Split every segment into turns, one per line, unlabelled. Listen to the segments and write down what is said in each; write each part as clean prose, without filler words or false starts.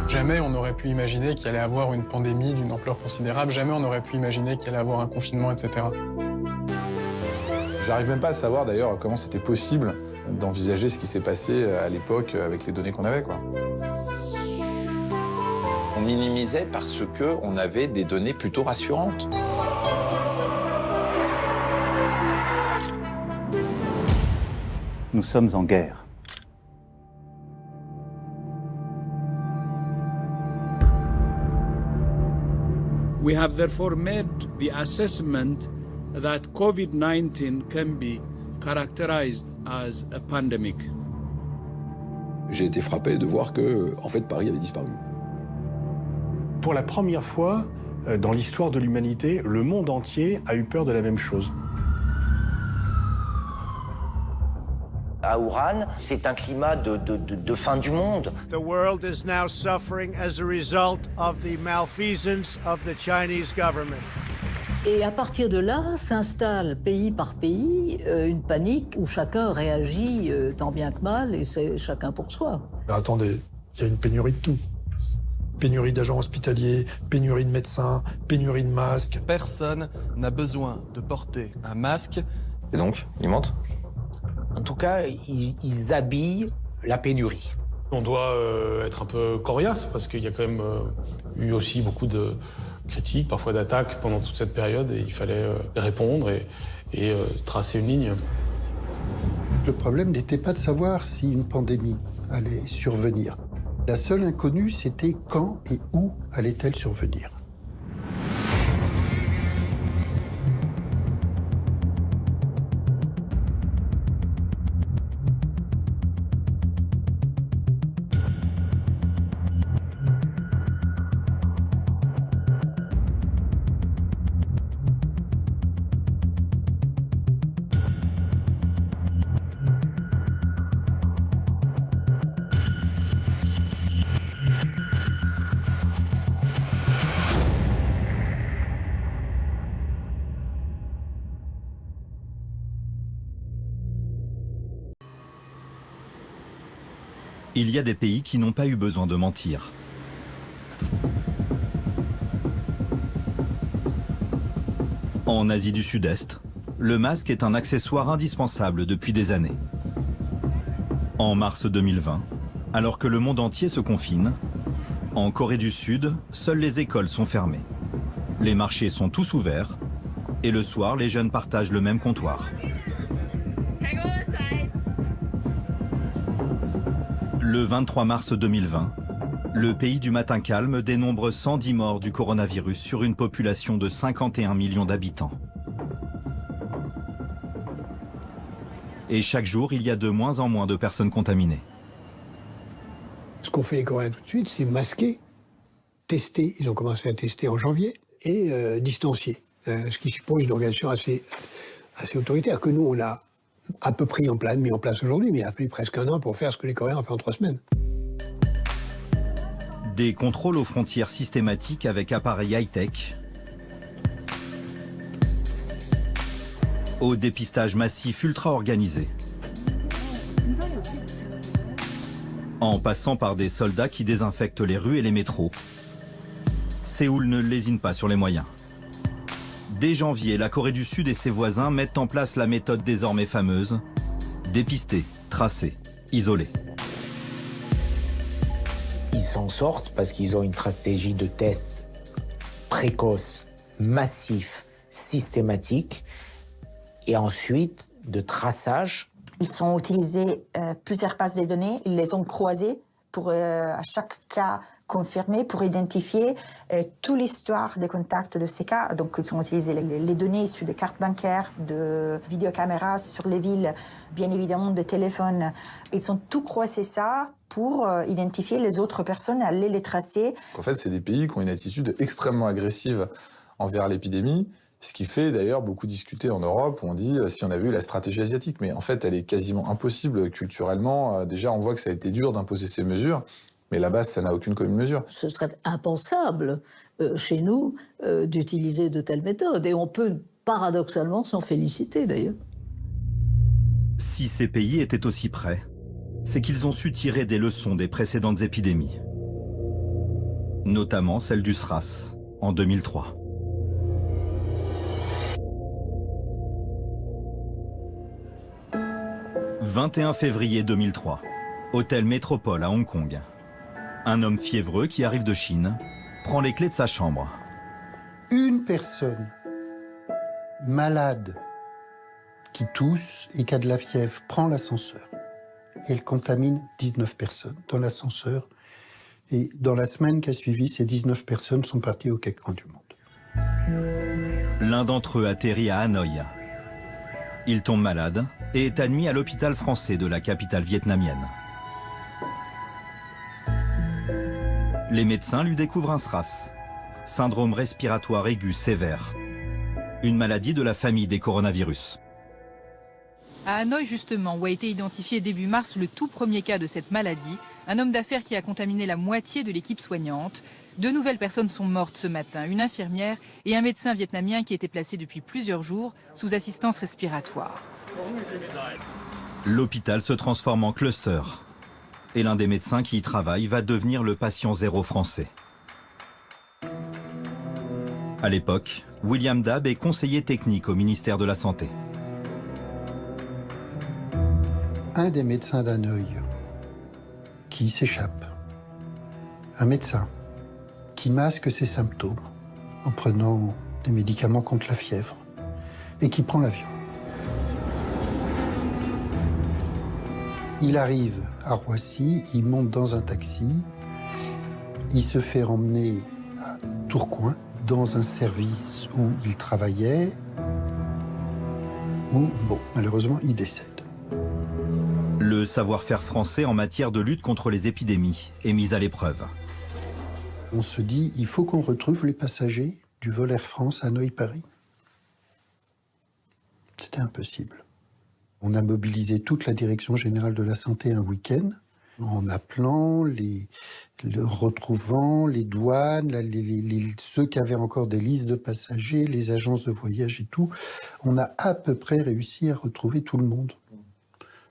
Jamais on n'aurait pu imaginer qu'il allait avoir une pandémie d'une ampleur considérable. Jamais on n'aurait pu imaginer qu'il allait avoir un confinement, etc.
J'arrive même pas à savoir d'ailleurs comment c'était possible d'envisager ce qui s'est passé à l'époque avec les données qu'on avait, quoi.
On minimisait parce qu'on avait des données plutôt rassurantes.
Nous sommes en guerre.
We have therefore made the assessment that COVID-19 can be characterized as a pandemic.
J'ai été frappé de voir que, en fait, Paris avait disparu.
Pour la première fois dans l'histoire de l'humanité, le monde entier a eu peur de la même chose.
À Wuhan, c'est un climat de fin du monde.
The world is now suffering as a result of the malfeasance of the Chinese government.
Et à partir de là, s'installe pays par pays une panique où chacun réagit tant bien que mal et c'est chacun pour soi.
Attendez, il y a une pénurie de tout. Pénurie d'agents hospitaliers, pénurie de médecins, pénurie de masques.
Personne n'a besoin de porter un masque.
Et donc, ils mentent ?
En tout cas, ils habillent la pénurie.
On doit être un peu coriace parce qu'il y a quand même eu aussi beaucoup de critiques, parfois d'attaques pendant toute cette période et il fallait répondre et tracer une ligne.
Le problème n'était pas de savoir si une pandémie allait survenir. La seule inconnue, c'était quand et où allait-elle survenir.
Il y a des pays qui n'ont pas eu besoin de mentir. En Asie du Sud-Est, le masque est un accessoire indispensable depuis des années. En mars 2020, alors que le monde entier se confine, en Corée du Sud, seules les écoles sont fermées. Les marchés sont tous ouverts et le soir, les jeunes partagent le même comptoir. Le 23 mars 2020, le pays du matin calme dénombre 110 morts du coronavirus sur une population de 51 millions d'habitants. Et chaque jour, il y a de moins en moins de personnes contaminées.
Ce qu'ont fait les Coréens tout de suite, c'est masquer, tester. Ils ont commencé à tester en janvier et distancier. Ce qui suppose une organisation assez autoritaire que nous, on a à peu près mis en place aujourd'hui, mais il a fallu presque un an pour faire ce que les Coréens ont fait en 3 semaines.
Des contrôles aux frontières systématiques avec appareils high-tech, au dépistage massif ultra-organisé, en passant par des soldats qui désinfectent les rues et les métros. Séoul ne lésine pas sur les moyens. Dès janvier, la Corée du Sud et ses voisins mettent en place la méthode désormais fameuse « dépister, tracer, isoler ».
Ils s'en sortent parce qu'ils ont une stratégie de test précoce, massif, systématique et ensuite de traçage.
Ils ont utilisé plusieurs bases de données, ils les ont croisées pour à chaque cas confirmé pour identifier toute l'histoire des contacts de ces cas. Donc ils ont utilisé les données issues de cartes bancaires, de vidéocaméras sur les villes, bien évidemment de téléphones. Ils ont tout croisé ça pour identifier les autres personnes, aller les tracer.
En fait, c'est des pays qui ont une attitude extrêmement agressive envers l'épidémie, ce qui fait d'ailleurs beaucoup discuter en Europe, où on dit si on avait eu la stratégie asiatique. Mais en fait, elle est quasiment impossible culturellement. Déjà, on voit que ça a été dur d'imposer ces mesures. Mais là-bas, ça n'a aucune commune mesure.
Ce serait impensable chez nous d'utiliser de telles méthodes. Et on peut paradoxalement s'en féliciter d'ailleurs.
Si ces pays étaient aussi prêts, c'est qu'ils ont su tirer des leçons des précédentes épidémies, notamment celle du SRAS en 2003. « 21 février 2003, hôtel Métropole à Hong Kong. Un homme fiévreux qui arrive de Chine prend les clés de sa chambre.
Une personne malade qui tousse et qui a de la fièvre prend l'ascenseur. Elle contamine 19 personnes dans l'ascenseur. Et dans la semaine qui a suivi, ces 19 personnes sont parties aux quatre coins du monde.
L'un d'entre eux atterrit à Hanoï. Il tombe malade et est admis à l'hôpital français de la capitale vietnamienne. Les médecins lui découvrent un SRAS, syndrome respiratoire aigu sévère, une maladie de la famille des coronavirus.
À Hanoï, justement, où a été identifié début mars le tout premier cas de cette maladie, un homme d'affaires qui a contaminé la moitié de l'équipe soignante. 2 nouvelles personnes sont mortes ce matin, une infirmière et un médecin vietnamien qui était placé depuis plusieurs jours sous assistance respiratoire.
L'hôpital se transforme en cluster. Et l'un des médecins qui y travaille va devenir le patient zéro français. À l'époque, William Dab est conseiller technique au ministère de la Santé.
Un des médecins d'Hanoï qui s'échappe, un médecin qui masque ses symptômes en prenant des médicaments contre la fièvre et qui prend l'avion. Il arrive à Roissy, il monte dans un taxi, il se fait emmener à Tourcoing, dans un service où il travaillait, où, bon, malheureusement, il décède.
Le savoir-faire français en matière de lutte contre les épidémies est mis à l'épreuve.
On se dit, il faut qu'on retrouve les passagers du vol Air France Hanoï-Paris. C'était impossible. On a mobilisé toute la direction générale de la santé un week-end, en appelant, retrouvant les douanes, ceux qui avaient encore des listes de passagers, les agences de voyage et tout. On a à peu près réussi à retrouver tout le monde.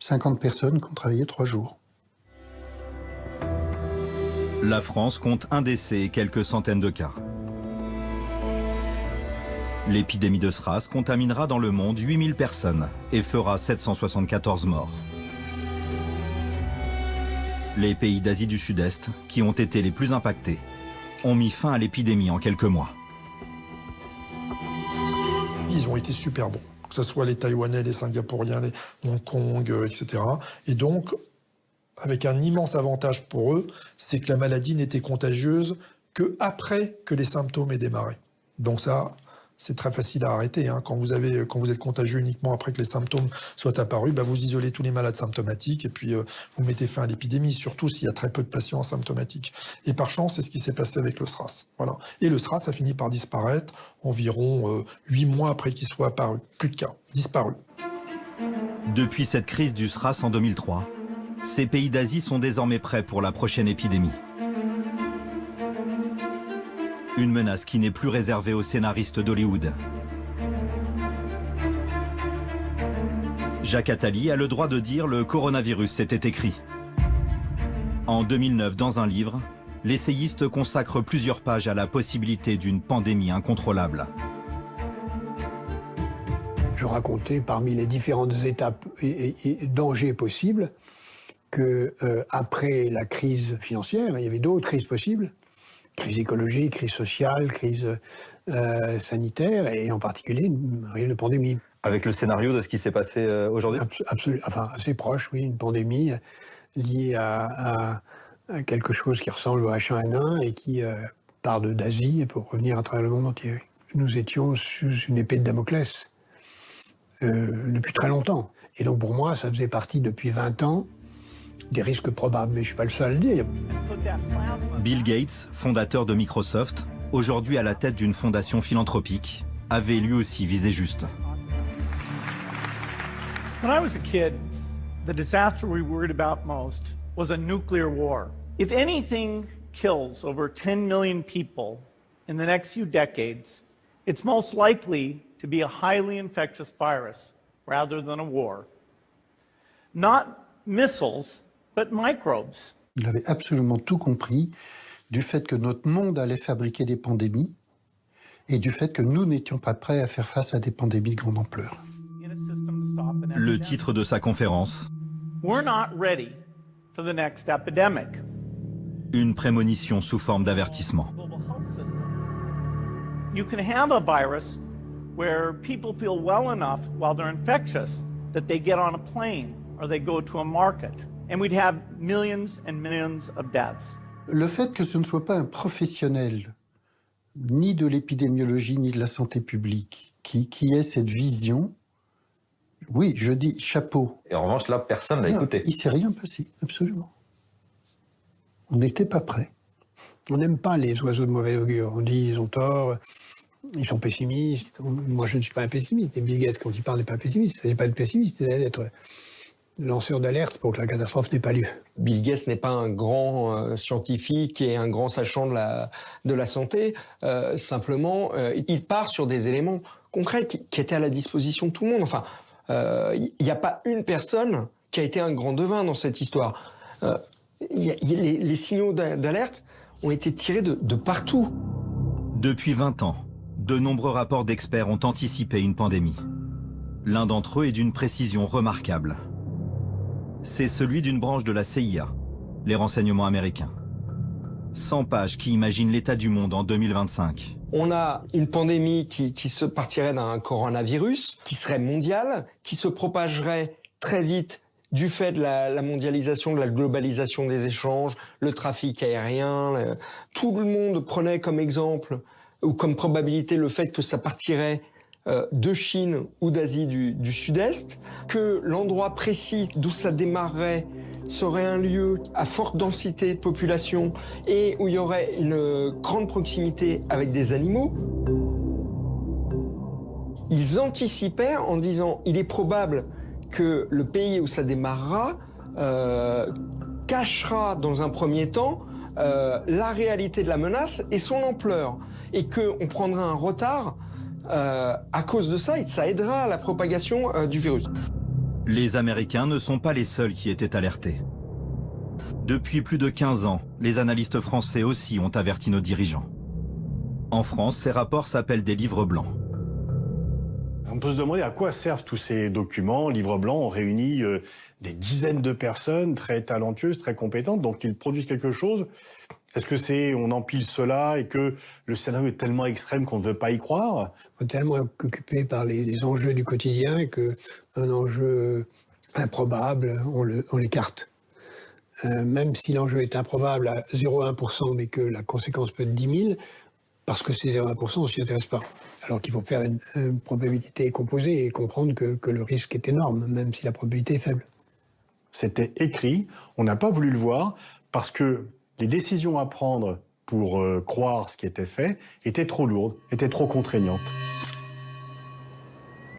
50 personnes qui ont travaillé 3 jours.
La France compte un décès et quelques centaines de cas. L'épidémie de SRAS contaminera dans le monde 8000 personnes et fera 774 morts. Les pays d'Asie du Sud-Est, qui ont été les plus impactés, ont mis fin à l'épidémie en quelques mois.
Ils ont été super bons, que ce soit les Taïwanais, les Singapouriens, les Hong Kong, etc. Et donc, avec un immense avantage pour eux, c'est que la maladie n'était contagieuse qu'après que les symptômes aient démarré. Donc ça, c'est très facile à arrêter. Hein. Quand vous êtes contagieux uniquement après que les symptômes soient apparus, bah vous isolez tous les malades symptomatiques et puis vous mettez fin à l'épidémie, surtout s'il y a très peu de patients asymptomatiques. Et par chance, c'est ce qui s'est passé avec le SRAS. Voilà. Et le SRAS a fini par disparaître environ 8 mois après qu'il soit apparu. Plus de cas, disparu.
Depuis cette crise du SRAS en 2003, ces pays d'Asie sont désormais prêts pour la prochaine épidémie. Une menace qui n'est plus réservée aux scénaristes d'Hollywood. Jacques Attali a le droit de dire le coronavirus, c'était écrit. En 2009, dans un livre, l'essayiste consacre plusieurs pages à la possibilité d'une pandémie incontrôlable.
Je racontais parmi les différentes étapes et dangers possibles que après la crise financière, il y avait d'autres crises possibles. Crise écologique, crise sociale, crise sanitaire et en particulier une réelle pandémie.
Avec le scénario de ce qui s'est passé aujourd'hui ?
Absolument, enfin assez proche, oui, une pandémie liée à quelque chose qui ressemble au H1N1 et qui part d'Asie pour revenir à travers le monde entier. Nous étions sous une épée de Damoclès depuis très longtemps. Et donc pour moi, ça faisait partie depuis 20 ans des risques probables, mais je ne suis pas le seul à le dire.
Bill Gates, fondateur de Microsoft, aujourd'hui à la tête d'une fondation philanthropique, avait lui aussi visé juste.
When I was a kid, the disaster we worried about most was a nuclear war. If anything kills over 10 million people in the next few decades, it's most likely to be a highly infectious virus rather than a war. Not missiles, but microbes.
Il avait absolument tout compris du fait que notre monde allait fabriquer des pandémies et du fait que nous n'étions pas prêts à faire face à des pandémies de grande ampleur.
Le titre de sa conférence,
We're not ready for the next epidemic.
Une prémonition sous forme d'avertissement.
You can have a virus where people feel well enough while they're infectious that they get on a plane or they go to a market, and we'd have millions and millions of deaths.
Le fait que ce ne soit pas un professionnel, ni de l'épidémiologie, ni de la santé publique, qui ait cette vision, oui, je dis chapeau.
Et en revanche, là, personne l'a écouté.
Il ne s'est rien passé, absolument. On n'était pas prêts.
On n'aime pas les oiseaux de mauvais augure. On dit ils ont tort, ils sont pessimistes. Moi, je ne suis pas un pessimiste. Et Bill Gates, quand il parle, n'est pas pessimiste. Il n'est pas de pessimiste, c'est d'être lanceur d'alerte pour que la catastrophe n'ait pas lieu.
Bill Gates n'est pas un grand scientifique et un grand sachant de la santé. Simplement, il part sur des éléments concrets qui étaient à la disposition de tout le monde. Enfin, il n'y a pas une personne qui a été un grand devin dans cette histoire. Les signaux d'alerte ont été tirés de partout.
Depuis 20 ans, de nombreux rapports d'experts ont anticipé une pandémie. L'un d'entre eux est d'une précision remarquable. C'est celui d'une branche de la CIA, les renseignements américains. 100 pages qui imaginent l'état du monde en 2025.
On a une pandémie qui se partirait d'un coronavirus, qui serait mondiale, qui se propagerait très vite du fait de la mondialisation, de la globalisation des échanges, le trafic aérien. Tout le monde prenait comme exemple ou comme probabilité le fait que ça partirait de Chine ou d'Asie du Sud-Est, que l'endroit précis d'où ça démarrerait serait un lieu à forte densité de population et où il y aurait une grande proximité avec des animaux. Ils anticipaient en disant il est probable que le pays où ça démarrera cachera dans un premier temps la réalité de la menace et son ampleur, et qu'on prendra un retard à cause de ça, et ça aidera à la propagation du virus.
Les Américains ne sont pas les seuls qui étaient alertés. Depuis plus de 15 ans, les analystes français aussi ont averti nos dirigeants. En France, ces rapports s'appellent des livres blancs.
On peut se demander à quoi servent tous ces documents, livres blancs. On réunit des dizaines de personnes très talentueuses, très compétentes, donc ils produisent quelque chose. Est-ce que c'est on empile cela et que le scénario est tellement extrême qu'on ne veut pas y croire?
On est tellement occupé par les enjeux du quotidien qu'un enjeu improbable, on l'écarte. Même si l'enjeu est improbable à 0,1%, mais que la conséquence peut être 10 000, parce que c'est 0,1%, on ne s'y intéresse pas. Alors qu'il faut faire une probabilité composée et comprendre que le risque est énorme, même si la probabilité est faible.
C'était écrit, on n'a pas voulu le voir, parce que les décisions à prendre pour croire ce qui était fait étaient trop lourdes, étaient trop contraignantes.